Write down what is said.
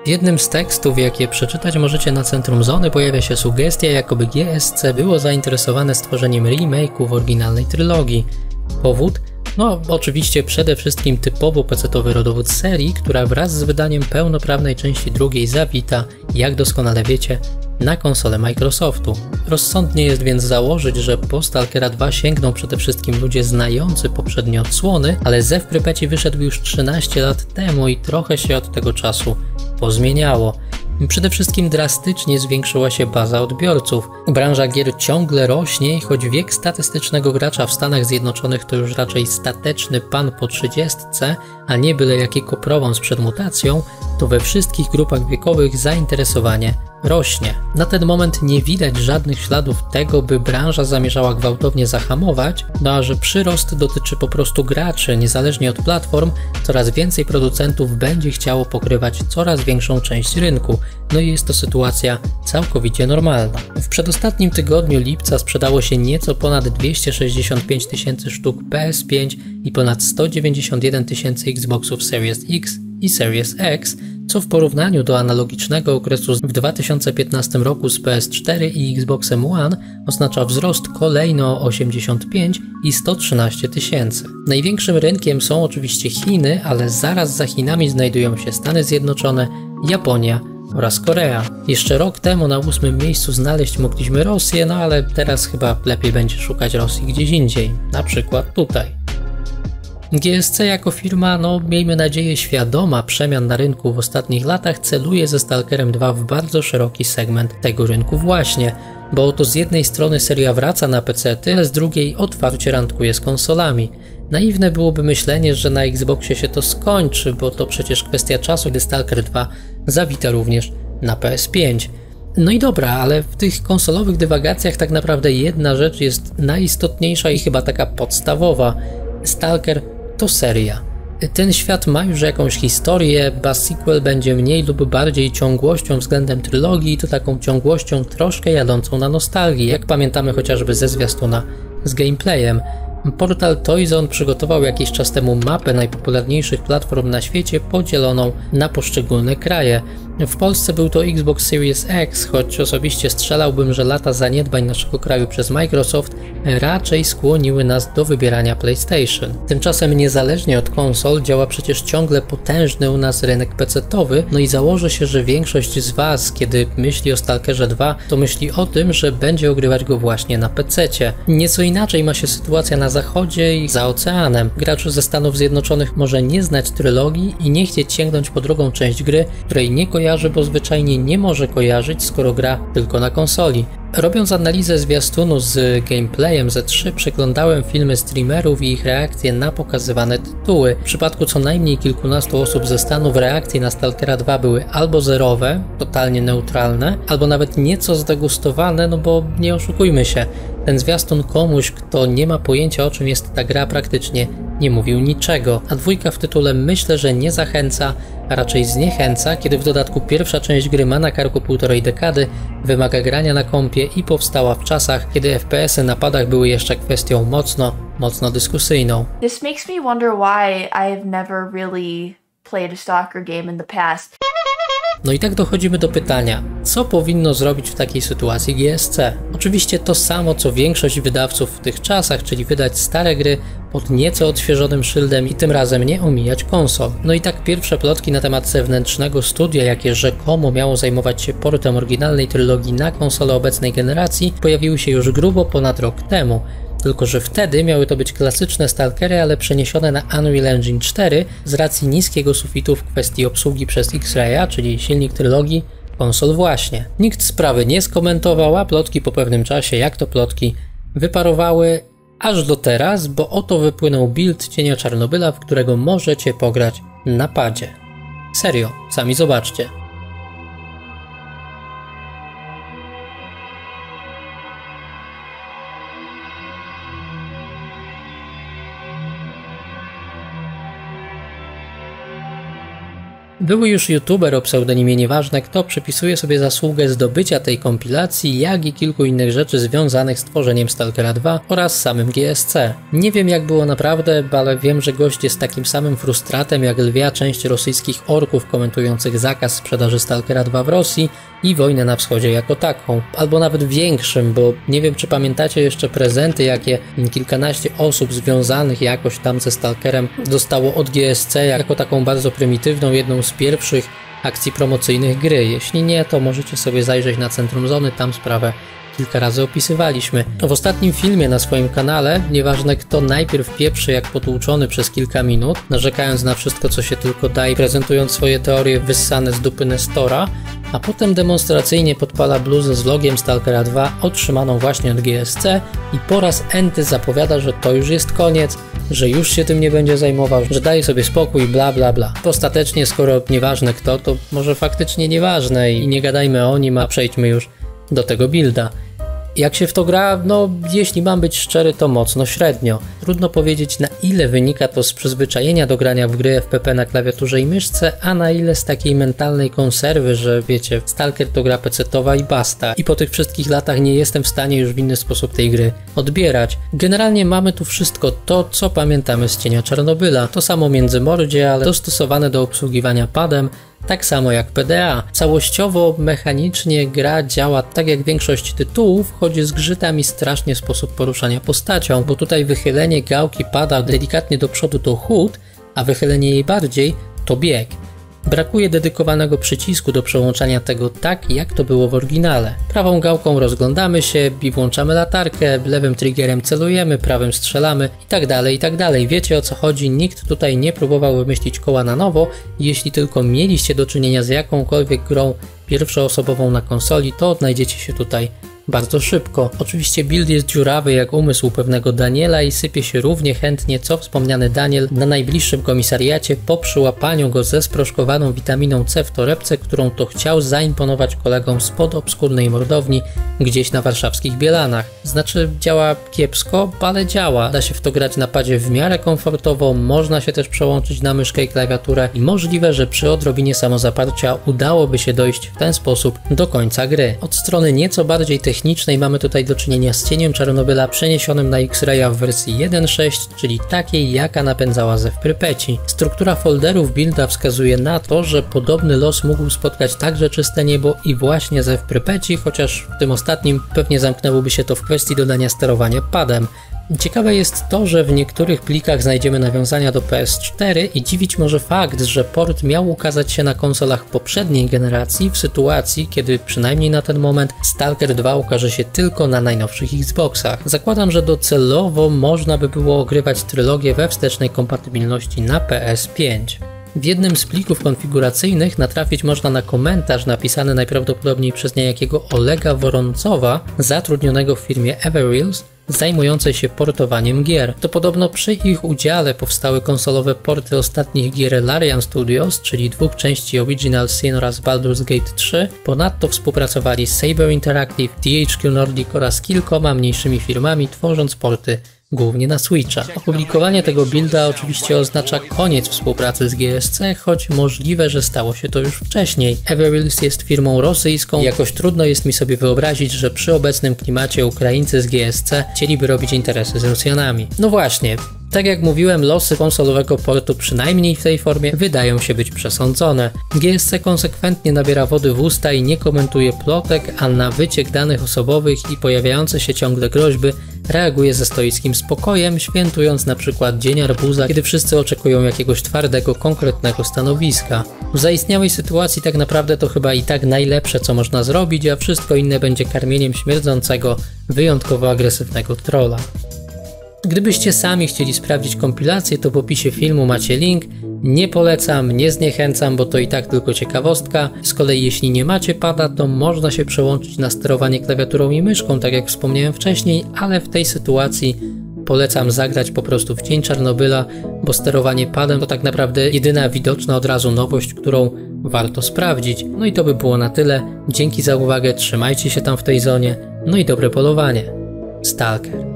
W jednym z tekstów, jakie przeczytać możecie na centrum Zony, pojawia się sugestia, jakoby GSC było zainteresowane stworzeniem remake'u w oryginalnej trylogii. Powód? No oczywiście przede wszystkim typowo pecetowy rodowód serii, która wraz z wydaniem pełnoprawnej części drugiej zawita, jak doskonale wiecie, na konsolę Microsoftu. Rozsądnie jest więc założyć, że po Stalkera 2 sięgną przede wszystkim ludzie znający poprzednie odsłony, ale Zew Prypeci wyszedł już 13 lat temu i trochę się od tego czasu pozmieniało. Przede wszystkim drastycznie zwiększyła się baza odbiorców. Branża gier ciągle rośnie i choć wiek statystycznego gracza w Stanach Zjednoczonych to już raczej stateczny pan po 30, a nie byle jaki koprowąs przed mutacją, to we wszystkich grupach wiekowych zainteresowanie rośnie. Na ten moment nie widać żadnych śladów tego, by branża zamierzała gwałtownie zahamować, no a że przyrost dotyczy po prostu graczy, niezależnie od platform, coraz więcej producentów będzie chciało pokrywać coraz większą część rynku, no i jest to sytuacja całkowicie normalna. W przedostatnim tygodniu lipca sprzedało się nieco ponad 265 tysięcy sztuk PS5 i ponad 191 tysięcy Xboxów Series X i Series X, co w porównaniu do analogicznego okresu w 2015 roku z PS4 i Xboxem One oznacza wzrost kolejno o 85 i 113 tysięcy. Największym rynkiem są oczywiście Chiny, ale zaraz za Chinami znajdują się Stany Zjednoczone, Japonia oraz Korea. Jeszcze rok temu na 8. miejscu znaleźć mogliśmy Rosję, no ale teraz chyba lepiej będzie szukać Rosji gdzieś indziej, na przykład tutaj. GSC jako firma, no miejmy nadzieję świadoma przemian na rynku w ostatnich latach, celuje ze Stalkerem 2 w bardzo szeroki segment tego rynku właśnie, bo oto z jednej strony seria wraca na PC-ty, ale z drugiej otwarcie randkuje z konsolami. Naiwne byłoby myślenie, że na Xboxie się to skończy, bo to przecież kwestia czasu, gdy Stalker 2 zawita również na PS5. No i dobra, ale w tych konsolowych dywagacjach tak naprawdę jedna rzecz jest najistotniejsza i chyba taka podstawowa. Stalker to seria. Ten świat ma już jakąś historię, ba sequel będzie mniej lub bardziej ciągłością względem trylogii, to taką ciągłością troszkę jadącą na nostalgii, jak pamiętamy chociażby ze zwiastuna z gameplayem. Portal Toyzone przygotował jakiś czas temu mapę najpopularniejszych platform na świecie podzieloną na poszczególne kraje. W Polsce był to Xbox Series X, choć osobiście strzelałbym, że lata zaniedbań naszego kraju przez Microsoft raczej skłoniły nas do wybierania PlayStation. Tymczasem niezależnie od konsol działa przecież ciągle potężny u nas rynek PC-towy, no i założę się, że większość z Was, kiedy myśli o Stalkerze 2, to myśli o tym, że będzie ogrywać go właśnie na PC-cie. Nieco inaczej ma się sytuacja na zachodzie i za oceanem. Gracz ze Stanów Zjednoczonych może nie znać trylogii i nie chcieć sięgnąć po drugą część gry, której nie kojarzy, bo zwyczajnie nie może kojarzyć, skoro gra tylko na konsoli. Robiąc analizę zwiastunu z gameplayem Z3, przeglądałem filmy streamerów i ich reakcje na pokazywane tytuły. W przypadku co najmniej kilkunastu osób ze Stanów reakcje na Stalkera 2 były albo zerowe, totalnie neutralne, albo nawet nieco zdegustowane, no bo nie oszukujmy się, ten zwiastun komuś, kto nie ma pojęcia o czym jest ta gra, praktycznie nie mówił niczego, a dwójka w tytule myślę, że nie zachęca, a raczej zniechęca, kiedy w dodatku pierwsza część gry ma na karku półtorej dekady, wymaga grania na kompie i powstała w czasach, kiedy FPS-y na padach były jeszcze kwestią mocno dyskusyjną. This makes me wonder why I've never really played a Stalker game in the past. No i tak dochodzimy do pytania, co powinno zrobić w takiej sytuacji GSC? Oczywiście to samo co większość wydawców w tych czasach, czyli wydać stare gry pod nieco odświeżonym szyldem i tym razem nie omijać konsol. No i tak pierwsze plotki na temat zewnętrznego studia, jakie rzekomo miało zajmować się portem oryginalnej trylogii na konsolę obecnej generacji, pojawiły się już grubo ponad rok temu. Tylko że wtedy miały to być klasyczne Stalkery, ale przeniesione na Unreal Engine 4 z racji niskiego sufitu w kwestii obsługi przez X-Raya, czyli silnik trylogii konsol właśnie. Nikt sprawy nie skomentował, a plotki po pewnym czasie, jak to plotki, wyparowały aż do teraz, bo oto wypłynął build Cienia Czarnobyla, w którego możecie pograć na padzie. Serio, sami zobaczcie. Były już youtuber o pseudonimie Nieważne Kto przypisuje sobie zasługę zdobycia tej kompilacji, jak i kilku innych rzeczy związanych z tworzeniem Stalkera 2 oraz samym GSC. Nie wiem jak było naprawdę, ale wiem, że gość jest takim samym frustratem jak lwia część rosyjskich orków komentujących zakaz sprzedaży Stalkera 2 w Rosji i wojnę na wschodzie jako taką. Albo nawet większym, bo nie wiem czy pamiętacie jeszcze prezenty, jakie kilkanaście osób związanych jakoś tam ze Stalkerem dostało od GSC jako taką bardzo prymitywną, jedną z pierwszych akcji promocyjnych gry. Jeśli nie, to możecie sobie zajrzeć na Centrum Zony, tam sprawę kilka razy opisywaliśmy. W ostatnim filmie na swoim kanale Nieważne Kto najpierw pieprzy jak potłuczony przez kilka minut, narzekając na wszystko co się tylko da i prezentując swoje teorie wyssane z dupy Nestora, a potem demonstracyjnie podpala bluzę z logiem Stalkera 2 otrzymaną właśnie od GSC i po raz enty zapowiada, że to już jest koniec, że już się tym nie będzie zajmował, że daje sobie spokój, bla bla bla. Ostatecznie, skoro nieważne kto, to może faktycznie nieważne i nie gadajmy o nim, a przejdźmy już do tego builda. Jak się w to gra? No, jeśli mam być szczery, to mocno średnio. Trudno powiedzieć, na ile wynika to z przyzwyczajenia do grania w gry FPP na klawiaturze i myszce, a na ile z takiej mentalnej konserwy, że wiecie, Stalker to gra pecetowa i basta. I po tych wszystkich latach nie jestem w stanie już w inny sposób tej gry odbierać. Generalnie mamy tu wszystko to, co pamiętamy z Cienia Czarnobyla. To samo międzymordzie, ale dostosowane do obsługiwania padem, tak samo jak PDA. Całościowo, mechanicznie gra działa tak jak większość tytułów, choć zgrzyta mi strasznie sposób poruszania postacią, bo tutaj wychylenie gałki pada delikatnie do przodu to chód, a wychylenie jej bardziej to bieg. Brakuje dedykowanego przycisku do przełączania tego tak, jak to było w oryginale. Prawą gałką rozglądamy się i włączamy latarkę, lewym triggerem celujemy, prawym strzelamy i tak dalej. Wiecie o co chodzi, nikt tutaj nie próbował wymyślić koła na nowo. Jeśli tylko mieliście do czynienia z jakąkolwiek grą pierwszoosobową na konsoli, to odnajdziecie się tutaj bardzo szybko. Oczywiście build jest dziurawy jak umysł pewnego Daniela i sypie się równie chętnie co wspomniany Daniel na najbliższym komisariacie po przyłapaniu go ze sproszkowaną witaminą C w torebce, którą to chciał zaimponować kolegom spod obskurnej mordowni gdzieś na warszawskich Bielanach. Znaczy działa kiepsko, ale działa. Da się w to grać na padzie w miarę komfortowo, można się też przełączyć na myszkę i klawiaturę i możliwe, że przy odrobinie samozaparcia udałoby się dojść w ten sposób do końca gry. Od strony nieco bardziej technicznej mamy tutaj do czynienia z Cieniem Czarnobyla przeniesionym na X-Raya w wersji 1.6, czyli takiej jaka napędzała Zew Prypeci. Struktura folderów builda wskazuje na to, że podobny los mógł spotkać także Czyste Niebo i właśnie Zew Prypeci, chociaż w tym ostatnim pewnie zamknęłoby się to w kwestii dodania sterowania padem. Ciekawe jest to, że w niektórych plikach znajdziemy nawiązania do PS4 i dziwić może fakt, że port miał ukazać się na konsolach poprzedniej generacji w sytuacji, kiedy przynajmniej na ten moment Stalker 2 ukaże się tylko na najnowszych Xboxach. Zakładam, że docelowo można by było ogrywać trylogię we wstecznej kompatybilności na PS5. W jednym z plików konfiguracyjnych natrafić można na komentarz napisany najprawdopodobniej przez niejakiego Olega Woroncowa, zatrudnionego w firmie Everreels, zajmującej się portowaniem gier. To podobno przy ich udziale powstały konsolowe porty ostatnich gier Larian Studios, czyli dwóch części Original Sin oraz Baldur's Gate 3. Ponadto współpracowali z Saber Interactive, THQ Nordic oraz kilkoma mniejszymi firmami, tworząc porty głównie na Switcha. Opublikowanie tego builda oczywiście oznacza koniec współpracy z GSC, choć możliwe, że stało się to już wcześniej. Everreels jest firmą rosyjską i jakoś trudno jest mi sobie wyobrazić, że przy obecnym klimacie Ukraińcy z GSC chcieliby robić interesy z Rosjanami. No właśnie. Tak jak mówiłem, losy konsolowego portu przynajmniej w tej formie wydają się być przesądzone. GSC konsekwentnie nabiera wody w usta i nie komentuje plotek, a na wyciek danych osobowych i pojawiające się ciągle groźby reaguje ze stoickim spokojem, świętując na przykład Dzień Arbuza, kiedy wszyscy oczekują jakiegoś twardego, konkretnego stanowiska. W zaistniałej sytuacji tak naprawdę to chyba i tak najlepsze co można zrobić, a wszystko inne będzie karmieniem śmierdzącego, wyjątkowo agresywnego trolla. Gdybyście sami chcieli sprawdzić kompilację, to w opisie filmu macie link. Nie polecam, nie zniechęcam, bo to i tak tylko ciekawostka. Z kolei jeśli nie macie pada, to można się przełączyć na sterowanie klawiaturą i myszką, tak jak wspomniałem wcześniej, ale w tej sytuacji polecam zagrać po prostu w Cień Czarnobyla, bo sterowanie padem to tak naprawdę jedyna widoczna od razu nowość, którą warto sprawdzić. No i to by było na tyle. Dzięki za uwagę, trzymajcie się tam w tej zonie, no i dobre polowanie. Stalker.